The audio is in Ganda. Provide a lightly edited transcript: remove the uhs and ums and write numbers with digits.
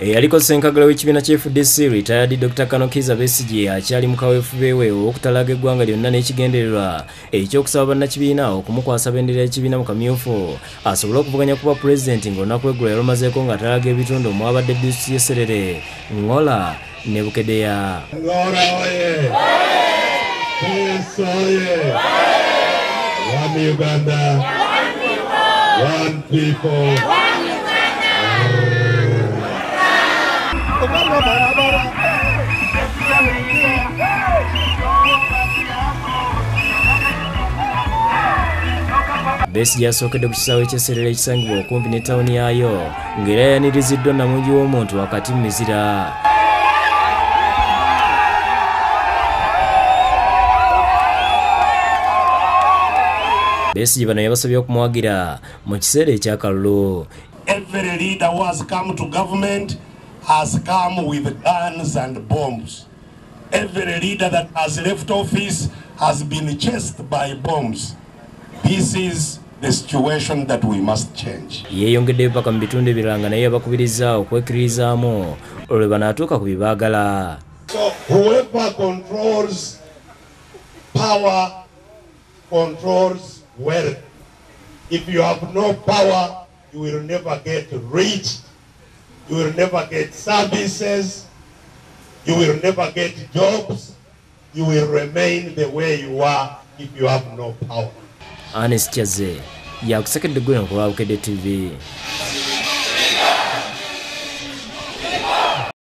Yaliko Ssenkagala w'ekibiina ky'FDC retired Dr. Kanokiza Besigye akyali mu kaweefube we okutalaga eggwanga lyonna n'ekigendererwa ekyokusaba bannakibiina okumukwasa bendera y'ekibiina mu kamyufu asobole okuvuganya kuba pulezidenti ng'olunaku lw'eggulo yalumazeeko ng'atalaga ebitundu omwabadde disitulikiti y'e Serere Ngora ne Bukedea. Ngora oye! Oye! One Uganda! One people! Besigye asookedde ku kisaawe ky'e Serere ekisangibwa okumpi ne ttawuni yaayo ng'era yaniriziddwa namungi w'omuntu wakati mu mizira. Besigye bano yabasabye okumuwagira mu kiseera ekyakalulu. Every leader who has come to government has come with guns and bombs. Every leader that has left office has been chased by bombs. This is the situation that we must change. Yeeyongedde paka mu bitundu ebirala naye yabakubiriza okwekiririzaamu olwo banaatuuka ku bibaagala. So whoever controls power controls wealth. If you have no power, you will never get rich. You will never get services. You will never get jobs. You will remain the way you are if you have no power. Honest Chaze, yakusekedde gwe nkolwa Bukedde TV.